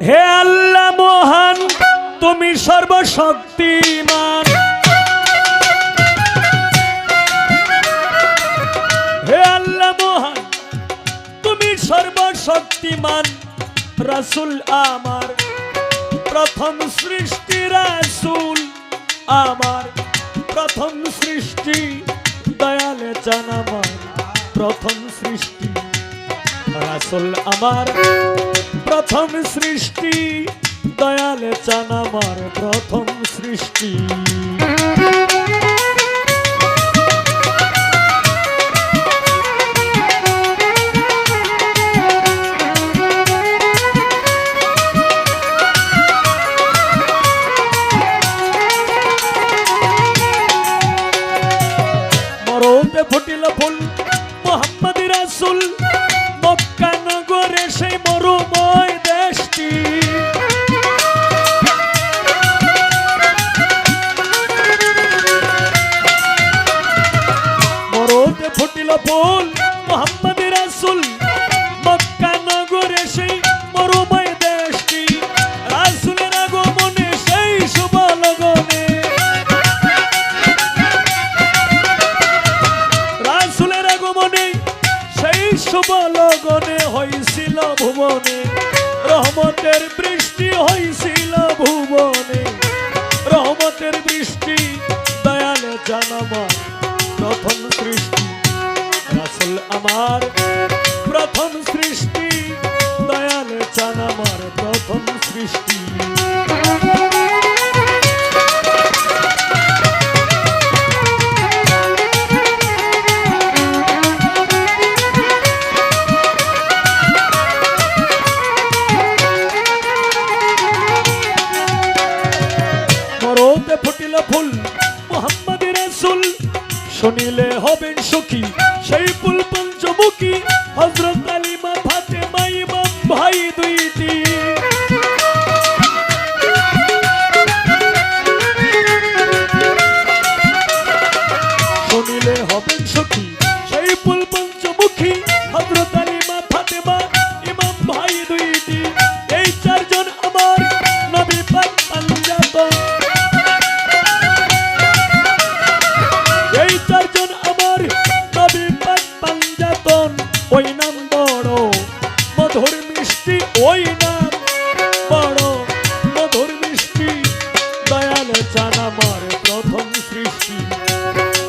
হে আল্লাহ মহান, তুমি সর্বশক্তিমান। হে আল্লাহ মহান, তুমি সর্বশক্তিমান। রাসূল আমার প্রথম সৃষ্টি, রাসূল আমার প্রথম সৃষ্টি, দয়ালে চান আমার প্রথম সৃষ্টি। রাসূল আমার প্রথম সৃষ্টি, দয়ালে চান আমার প্রথম সৃষ্টি। মরতে ফুটিল ফুল মুহাম্মদ রাসূল, মক্কা নগরে সেই মরুময় দেশটি। মরতে ফুটিল ফুল মুহাম্মদ রাসূল, মক্কা নগরে সেই মরুময় দেশটি। রাসূলের আগমনে সেই শুভ লগনে, রাসূলের আগমনে সেই শুভ লগনে হইছিল ভুবনে রহমতের বৃষ্টি, হইছিল ভুবনে রহমতের বৃষ্টি। দয়ালে চান আমার প্রথম সৃষ্টি। রাসূল আমার প্রথম সৃষ্টি, দয়ালে চান আমার প্রথম সৃষ্টি। মরতে ফুটিল ফুল মুহাম্মদ রাসূল, শুনিলে হবেন সুখী সেই ফুল পঞ্চমুখী। হযরত আলী মা ফাতেমা ইমাম ভাই দুইটি। শুনিলে হবেন সুখী সেই ফুল পঞ্চমুখী। হযরত আলী মা ফাতেমা ইমাম ভাই দুইটি। এই চারজন আমার নবী পাক পাঞ্জাতন। এই চারজন আমার নবী পাক পাঞ্জাতন। ওই নাম বড় মধুর মিষ্টি, ওই নাম বড় মধুর মিষ্টি। দয়ালে চান আমার প্রথম সৃষ্টি।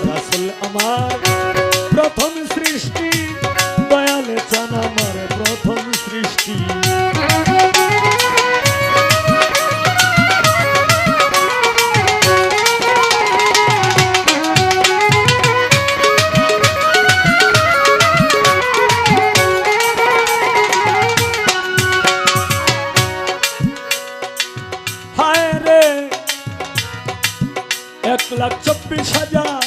রাসূল আমার প্রথম সৃষ্টি, দয়ালে চান আমার প্রথম সৃষ্টি। হায় রে 1,24,000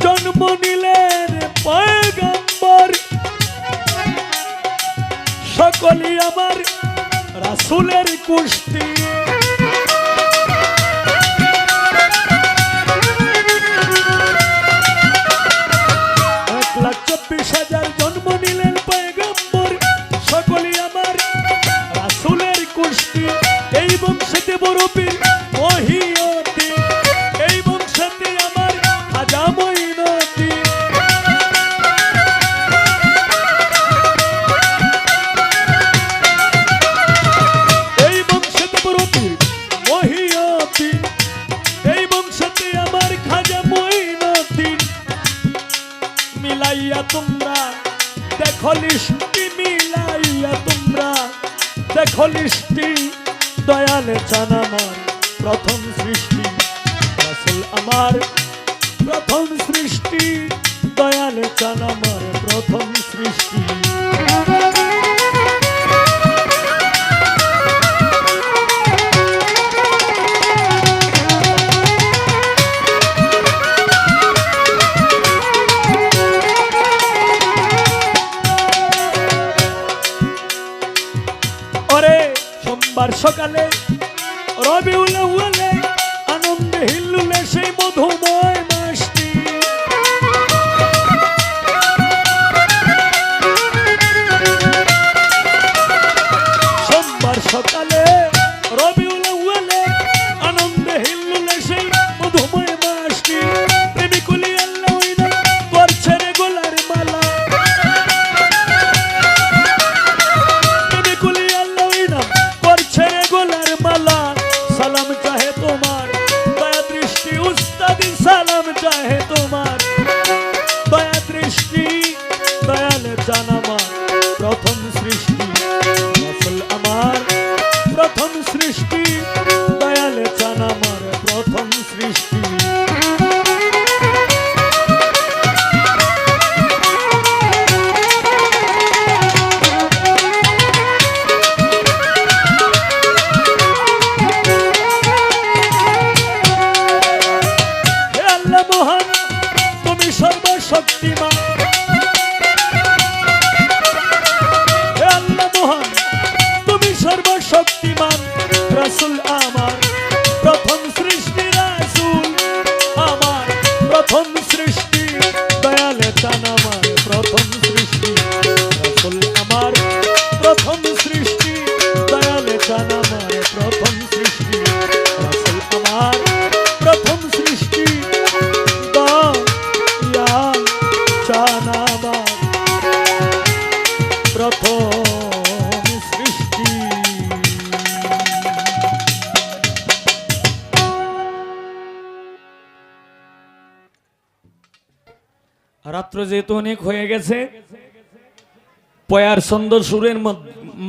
জন্ম নিলেন পয়গম্বর। সকলই আমার রাসূলের কুষ্টি। 1,24,000 জন্ম নিলেন পয়গম্বর। সকলই আমার রাসূলের কুষ্টি। এই বংশেতে বড় পীর মহিউদ্দিন, এই বংশেতে আমার খাজা মঈনুদ্দিন। এই বংশেতে বড় পীর মহিউদ্দিন, এই বংশেতে আমার খাজা মঈনুদ্দিন। মিলাইয়া তোমরা দেখো লিস্টি, মিলাইয়া তোমরা দেখো লিস্টি। দয়ালে চান আমার প্রথম সৃষ্টি। রাসূল আমার প্রথম সৃষ্টি, দয়ালে চান আমার প্রথম সৃষ্টি। ওরে সোমবার সকালে রবিউল আউয়ালে আনন্দে হিল্লুলে সেই মধুময় মাসটি। সোমবার সকালে দয়ালে চান আমার প্রথম সৃষ্টি রাসূল আমার প্রথম সৃষ্টি দয়ালে চান আমার প্রথম সৃষ্টি হে আল্লাহ মহান তুমি সর্বশক্তিমান হে আল্লাহ মহান তুমি সর্বশক্তিমান রাসূল আমার প্রথম সৃষ্টি রাসূল আমার প্রথম সৃষ্টি দয়ালে চান আমার প্রথম সৃষ্টি রাসূল আমার প্রথম সৃষ্টি দয়ালে চান আমার প্রথম সৃষ্টি রাসূল আমার প্রথম সৃষ্টি দয়াল চান আমার প্রথম সৃষ্টি রাত্র যেহেতু অনেক হয়ে গেছে পয়ার সুন্দর সুরের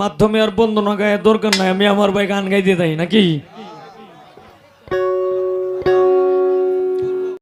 মাধ্যমে আর বন্দনা গায়ে দরকার নাই আমি আমার ভাই গান গাইতে যাই নাকি